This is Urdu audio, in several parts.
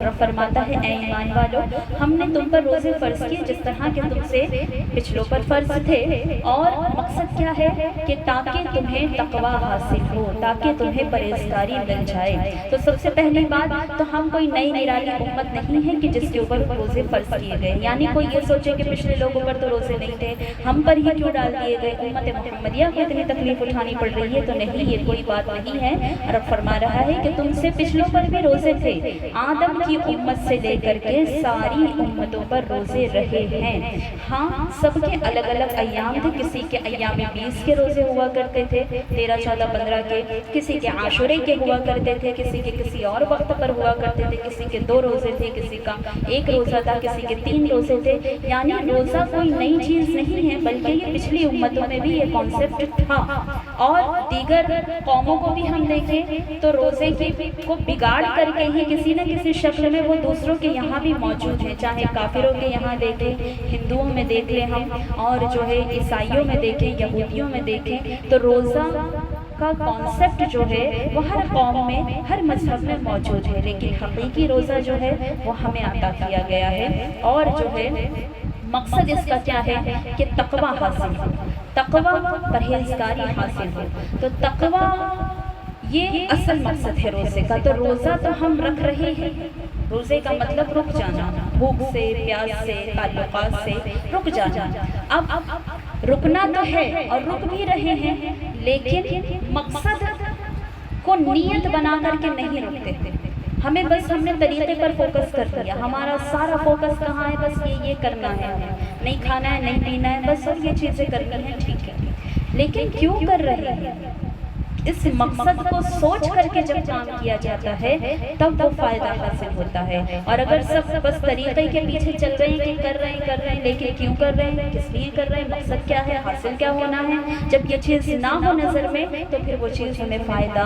فرماتا ہے اے ایمان والو ہم نے تم پر روزے فرض کیے جس طرح کہ تم سے پچھلوں پر فرض تھے، اور مقصد کیا ہے کہ تاکہ تمہیں تقوی حاصل ہو، تاکہ تمہیں پرہیزگاری مل جائے۔ تو سب سے پہلی بات تو ہم کوئی نئی نرالی امت نہیں ہے کہ جس کے اوپر روزے فرض کیے گئے، یعنی کوئی یہ سوچے کہ پچھلے لوگوں پر تو روزے نہیں تھے، ہم پر ہی کیوں ڈال دیے گئے، امت محمدیہ کو اتنی تکلیف اٹھانی پڑ رہی ہے۔ تو نہیں، یہ کوئی بات نہیں ہے۔ رب فرما رہا ہے کہ تم سے پچھلوں پر بھی روزے تھے، آدم کی امت سے لے کر کے ساری امتوں پر روزے رہے ہیں۔ ہاں، سب کے الگ الگ ایام تھے، کسی کے ایام 20 کے روزے ہوا کرتے تھے، 13، 14، 15 کے، کسی کے عاشورے کے ہوا کرتے تھے، کسی کے کسی اور وقت پر ہوا کرتے تھے، کسی کے 2 روزے تھے، کسی کا 1 روزہ تھا، کسی کے 3 روزے تھے۔ یعنی روزہ کوئی نئی چیز نہیں ہے، بلکہ یہ پچھلی امتوں میں بھی یہ کانسیپٹ تھا، اور دیگر قوموں کو بھی ہم دیکھیں تو روزے کو بگاڑ کر کے ہی کسی نہ کسی شکل میں وہ دوسروں کے یہاں بھی موجود ہیں، چاہے کافروں کے یہاں دیکھیں، ہندوؤں میں دیکھ لیں ہم، اور جو ہے عیسائیوں میں دیکھیں، یہودیوں میں دیکھیں، تو روزہ کا کانسیپٹ جو ہے وہ ہر قوم میں، ہر مذہب میں موجود ہے، لیکن حقیقی روزہ جو ہے وہ ہمیں عطا کیا گیا ہے، اور جو ہے مقصد اس کا کیا ہے کہ تقوی حاصل ہو، تقوی پرہیزگاری حاصل ہو۔ تو تقوی یہ اصل مقصد ہے روزے کا۔ تو روزہ تو ہم رکھ رہے ہیں، روزے کا مطلب رک جانا، بھوک سے، پیاس سے، تعلقات سے رک جانا۔ اب رکنا تو ہے اور رک بھی رہے ہیں، لیکن مقصد کو نیت بنا کر کے نہیں رکتے تھے۔ ہم نے طریقے پر فوکس کر دیا، ہمارا سارا فوکس کہاں ہے، بس یہ کرنا ہے، نہیں کھانا ہے، نہیں پینا ہے، بس اور یہ چیزیں کرنی ہیں، ٹھیک ہے، لیکن کیوں کر رہے ہیں؟ اس مقصد کو سوچ کر کے جب کام کیا جاتا ہے تب وہ فائدہ حاصل ہوتا ہے۔ اور اگر سب بس طریقے کے پیچھے چل رہے ہیں کہ کر رہے ہیں، لیکن کیوں کر رہے ہیں، کس لیے کر رہے ہیں، مقصد کیا ہے، حاصل کیا ہونا ہے، جب یہ چیز نہ ہو نظر میں تو پھر وہ چیز ہمیں فائدہ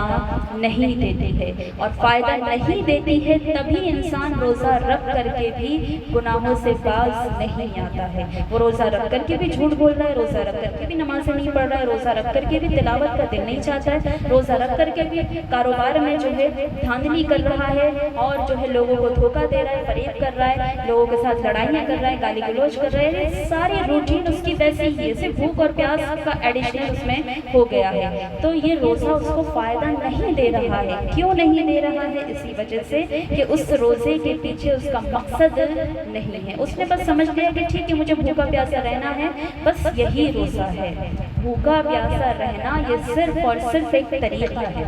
نہیں دیتی ہے، اور فائدہ نہیں دیتی ہے تبھی انسان روزہ رکھ کر کے بھی گناہوں سے باز نہیں آتا ہے۔ وہ روزہ رکھ کر کے بھی جھوٹ بول رہا ہے، روزہ رکھ کر کے بھی نمازیں نہیں پڑھ رہا ہے، روزہ رکھ کر کے بھی تلاوت کا دل نہیں چاہتا ہے، روزہ رکھ کر کے بھی کاروبار میں جو ہے دھاندلی کر رہا ہے، اور جو ہے لوگوں کو دھوکہ دے رہا ہے، فریب کر رہا ہے، لوگوں کے ساتھ لڑائیاں کر رہا ہے، گالی گلوچ کر رہا ہے، ساری روٹین اس کی ویسے ہی ہے، صرف بھوک اور پیاس کا ایڈیشن اس میں ہو گیا ہے۔ تو یہ روزہ اس کو فائدہ نہیں دے رہا ہے۔ کیوں نہیں دے رہا ہے؟ اسی وجہ سے کہ اس روزے کے پیچھے اس کا مقصد نہیں ہے۔ اس نے بس سمجھ لیا کہ ٹھیک ہے مجھے بھوکا پیاسا رہنا ہے، بس یہی روزہ ہے۔ بھوکا پیاسا رہنا یہ صرف اور صرف ایک طریقہ ہے،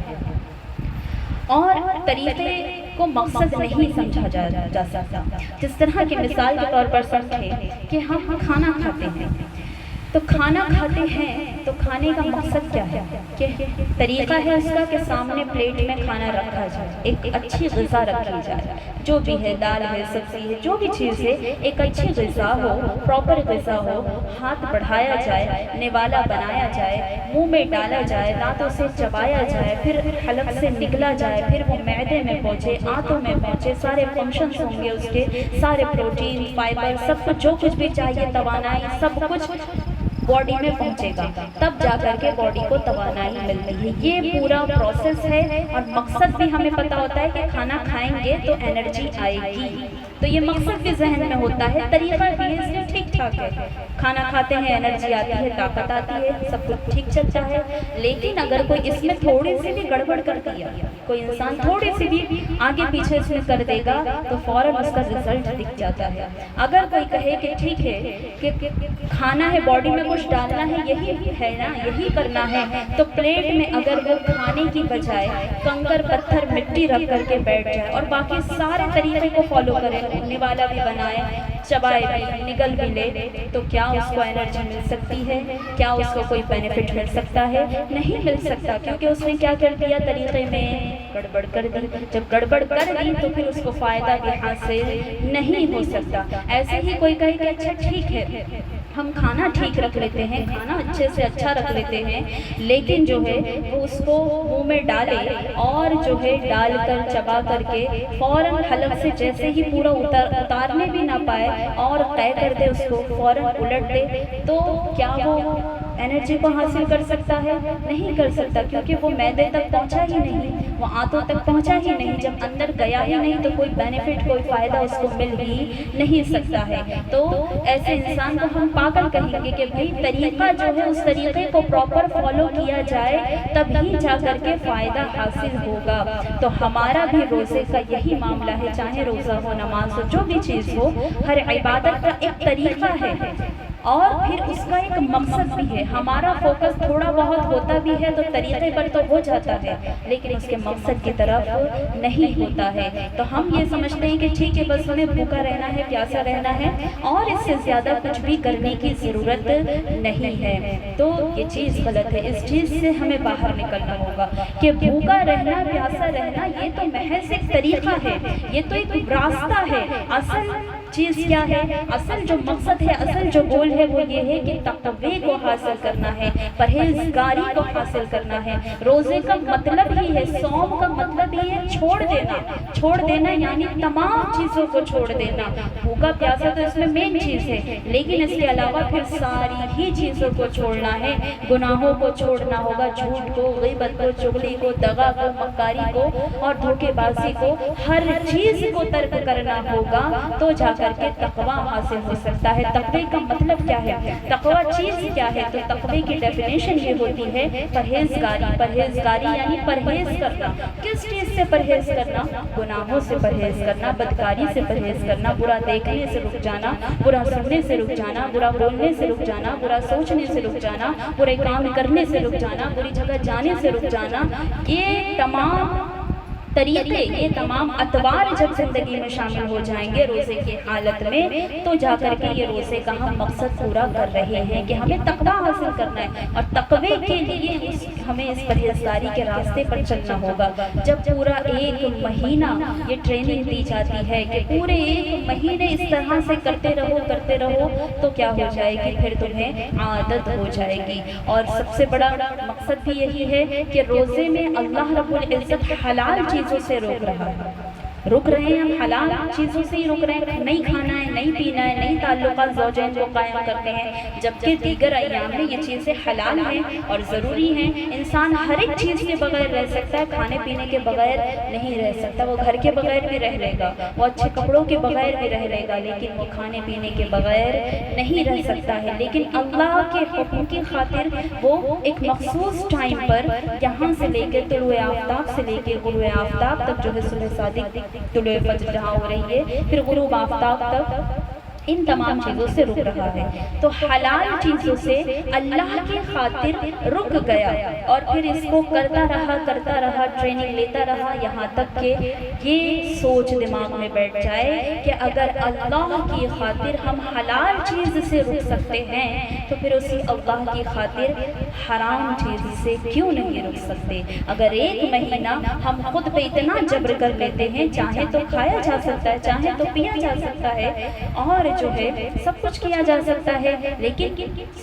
اور طریقے کو مقصد نہیں سمجھا جا سکتا۔ جس طرح کی مثال کے طور پر سمجھیں کہ ہم کھانا کھاتے ہیں، تو کھانا کھاتے ہیں تو کھانے کا مقصد کیا ہے کہ طریقہ ہے اس کا کہ سامنے پلیٹ میں کھانا رکھا جائے، ایک اچھی غذا رکھی جائے، جو بھی ہے، دال ہے، سبزی ہے، جو بھی چیز ہے، ایک اچھی غذا ہو، پراپر غذا ہو، ہاتھ بڑھایا جائے، نوالا بنایا جائے، منہ میں ڈالا جائے، دانتوں سے چبایا جائے، پھر حلق سے نکلا جائے، پھر وہ معدے میں پہنچے، آنتوں میں پہنچے، سارے فنکشنز ہوں گے اس کے، سارے پروٹین، فائبر، سب کچھ جو کچھ بھی چاہیے، توانائی، سب کچھ باڈی میں پہنچے گا، تب جا کر کے باڈی کو توانائی ملتی ہے۔ یہ پورا پروسیس ہے، اور مقصد بھی ہمیں پتا ہوتا ہے کہ کھانا کھائیں گے تو انرجی آئے گی، تو یہ مقصد بھی ذہن میں ہوتا ہے، طریقہ بھی اس لیے ٹھیک ٹھاک ہے، کھانا کھاتے ہیں انرجی آتی ہے، طاقت آتی ہے، سب کچھ ٹھیک چلتا ہے۔ لیکن اگر کوئی اس میں تھوڑی سی بھی گڑبڑ کر دیا، کوئی انسان تھوڑی سی بھی آگے پیچھے اس میں کر دے گا تو فوراً اس کا رزلٹ دکھ جاتا ہے۔ اگر کوئی کہے کہ ٹھیک ہے کہ کھانا ہے، باڈی میں کچھ ڈالنا ہے، یہی ہے نا، یہی کرنا ہے، تو پلیٹ میں اگر وہ کھانے کی بجائے کنکر پتھر مٹی رکھ کر کے بیٹھ جائے اور باقی سارے طریقے کو فالو کرے، نوالا بھی بنائے، چبائے بھی، نگل بھی لے، تو کیا اس کو انرجی مل سکتی ہے؟ کیا اس کو کوئی بینیفٹ مل سکتا ہے؟ نہیں مل سکتا، کیونکہ اس نے کیا کر دیا، طریقے میں گڑبڑ کر دی۔ جب گڑبڑ کر دی تو پھر اس کو فائدہ بھی حاصل نہیں ہو سکتا۔ ایسے ہی کوئی کہے کہ اچھا ٹھیک ہے ہم کھانا ٹھیک رکھ لیتے ہیں، کھانا اچھے سے اچھا رکھ لیتے ہیں، لیکن جو ہے وہ اس کو منہ میں ڈالے اور جو ہے ڈال کر چبا کر کے فوراً حلق سے جیسے ہی پورا اتارنے بھی نہ پائے اور طے کر دے اس کو، فوراً الٹ دے، تو کیا وہ انرجی کو حاصل کر سکتا ہے؟ نہیں کر سکتا، کیونکہ وہ معدے تک پہنچا ہی نہیں، وہ آنتوں تک پہنچا ہی نہیں۔ جب اندر گیا ہی نہیں تو کوئی بینیفٹ، کوئی فائدہ اس کو مل ہی نہیں سکتا ہے۔ تو ایسے انسان کو ہم پاگل کہیں گے کہ بھئی طریقہ جو ہے اس طریقے کو پراپر فالو کیا جائے تب ہی جا کر کے فائدہ حاصل ہوگا۔ تو ہمارا بھی روزے کا یہی معاملہ ہے، چاہے روزہ ہو، نماز ہو، جو بھی چیز ہو، ہر عبادت کا ایک طریقہ ہے اور پھر اس کا ایک مقصد بھی ہے۔ ہمارا فوکس تھوڑا بہت ہوتا بھی ہے تو طریقے پر تو ہو جاتا ہے، لیکن اس کے مقصد کی طرف نہیں ہوتا ہے۔ تو ہم یہ سمجھتے ہیں کہ ٹھیک ہے، بس ہمیں بھوکا رہنا ہے، پیاسا رہنا ہے اور اس سے زیادہ کچھ بھی کرنے کی ضرورت نہیں ہے۔ تو یہ چیز غلط ہے، اس چیز سے ہمیں باہر نکلنا ہوگا کہ بھوکا رہنا، پیاسا رہنا یہ تو محض ایک طریقہ ہے، یہ تو ایک راستہ ہے۔ اصل چیز کیا ہے؟ اصل جو مقصد ہے، اصل جو گول ہے وہ یہ ہے کہ تقوی کو حاصل کرنا ہے، پرہیزگاری کو حاصل کرنا ہے۔ روزے کا مطلب ہی ہے، صوم کا مطلب ہی ہے چھوڑ دینا، چھوڑ دینا یعنی تمام چیزوں کو چھوڑ دینا۔ بھوکا پیاسا تو اس میں مین چیز ہے، لیکن اس کے علاوہ پھر ساری ہی چیزوں کو چھوڑنا ہے۔ گناہوں کو چھوڑنا ہوگا، جھوٹ کو، غیبت کو، چغلی کو، دغا کو، مکاری کو اور دھوکے بازی کو، ہر چیز کو ترک کرنا ہوگا تو جا کر کے تقوی حاصل ہو سکتا ہے۔ تقوی کا مطلب کیا ہے؟ تقوی چیز کیا ہے؟ تو تقوی کی ڈیفینیشن یہ ہوتی ہے پرہیزگاری۔ پرہیزگاری یعنی پرہیز کرنا۔ کس چیز سے پرہیز کرنا؟ گناہوں سے پرہیز کرنا، بدکاری سے پرہیز کرنا، برا دیکھنے سے رک جانا، برا سننے سے رک جانا، برا بولنے سے رک جانا، برا سوچنے سے رک جانا، برے کام کرنے سے رک جانا، بری جگہ جانے سے رک جانا۔ یہ تمام طریقے، یہ تمام اطوار جب زندگی میں شامل ہو جائیں گے روزے کی حالت میں تو جا کر کے یہ روزے کا ہم مقصد پورا کر رہے ہیں کہ ہمیں تقوی حاصل کرنا ہے، اور تقوی کے لیے ہمیں اس پرہیزگاری کے راستے پر چلنا ہوگا۔ جب پورا ایک مہینہ یہ ٹریننگ دی جاتی ہے کہ پورے ایک مہینے اس طرح سے کرتے رہو تو کیا ہو جائے گی؟ پھر تمہیں عادت ہو جائے گی۔ اور سب سے بڑا مقصد بھی یہی ہے کہ روزے میں اللہ رب العزت حلال چیزوں سے روک رہا ہے، رک رہے ہیں ہم حلال چیزوں سے ہی رک رہے ہیں، نہیں کھانا ہے، نہیں پینا ہے، نہیں تعلقات زوجین کو قائم کرتے ہیں، جبکہ دیگر ایام میں یہ چیزیں حلال ہیں اور ضروری ہیں۔ انسان ہر ایک چیز کے بغیر رہ سکتا ہے، کھانے پینے کے بغیر نہیں رہ سکتا، وہ گھر کے بغیر بھی رہ لے گا، وہ اچھے کپڑوں کے بغیر بھی رہ لے گا، لیکن وہ کھانے پینے کے بغیر نہیں رہ سکتا ہے۔ لیکن اللہ کے حکم کی خاطر وہ ایک مخصوص ٹائم پر یہاں سے لے کے طلوع آفتاب سے لے کے غروب آفتاب تک جو ہے صبح صادق، طلوع فجر جہاں ہو رہی ہے، پھر غروب آفتاب تک ان تمام چیزوں سے رک رہا ہے۔ تو حلال چیزوں سے اللہ کی خاطر رک گیا اور پھر اس کو کرتا رہا، ٹریننگ لیتا رہا، یہاں تک کہ یہ سوچ دماغ میں بیٹھ جائے کہ اگر اللہ کی خاطر ہم حلال چیز سے رک سکتے ہیں تو پھر اسی اللہ کی خاطر حرام چیز سے کیوں نہیں رک سکتے؟ اگر ایک مہینہ ہم خود پہ اتنا جبر کر لیتے ہیں، چاہے تو کھایا جا سکتا ہے، چاہے تو پیا جا سکتا ہے اور جو ہے سب کچھ کیا جا سکتا ہے، لیکن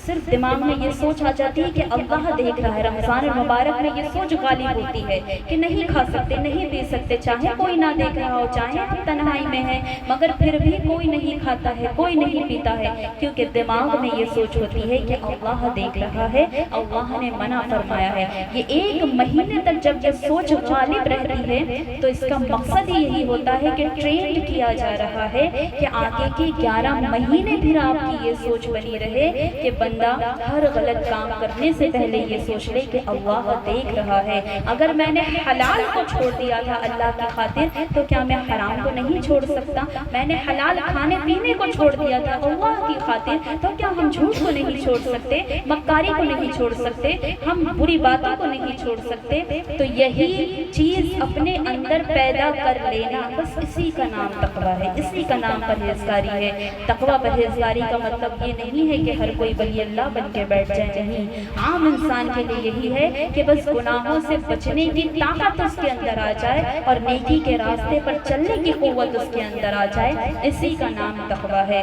صرف دماغ میں یہ سوچ آ جاتی ہے کہ اللہ دیکھ رہا ہے۔ رمضان المبارک میں یہ سوچ غالب ہوتی ہے کہ نہیں کھا سکتے، نہیں پی سکتے، چاہے کوئی نہ دیکھ رہا ہو، چاہے ہم تنہائی میں ہیں، مگر پھر بھی کوئی نہیں کھاتا ہے، کوئی نہیں پیتا ہے، کیونکہ دماغ میں یہ سوچ ہوتی ہے کہ اللہ دیکھ رہا ہے، اللہ نے منع فرمایا ہے۔ یہ ایک مہینے تک جب یہ سوچ غالب رہتی ہے تو اس کا مقصد ہی یہی ہوتا ہے کہ ٹرینڈ کیا جا رہا ہے کہ آگے کی 11 مہینے پھر آپ کی یہ سوچ بنی رہے کہ بندہ ہر غلط کام کرنے سے پہلے یہ سوچ لے کہ اللہ دیکھ رہا ہے۔ اگر میں نے حلال کو چھوڑ دیا تھا اللہ کی خاطر تو کیا میں حرام کو نہیں چھوڑ سکتا؟ میں نے حلال کھانے پینے کو چھوڑ دیا تھا اللہ کی خاطر تو کیا ہم جھوٹ کو نہیں چھوڑ سکتے، مکاری کو نہیں چھوڑ سکتے، ہم بری باتوں کو نہیں چھوڑ سکتے؟ تو یہی چیز اپنے اندر پیدا کر لینا، بس اسی کا نام تقویٰ ہے، اسی کا نام پرہیزگاری ہے۔ تقویٰ پرہیزگاری کا مطلب یہ نہیں ہے کہ ہر کوئی ولی اللہ بن کے بیٹھ جائے، نہیں، عام انسان کے لیے یہی ہے کہ بس گناہوں سے بچنے کی طاقت اس کے اندر آ جائے اور نیکی کے راستے پر چلنے کی قوت اس کے اندر آ جائے، اسی کا نام تقویٰ ہے۔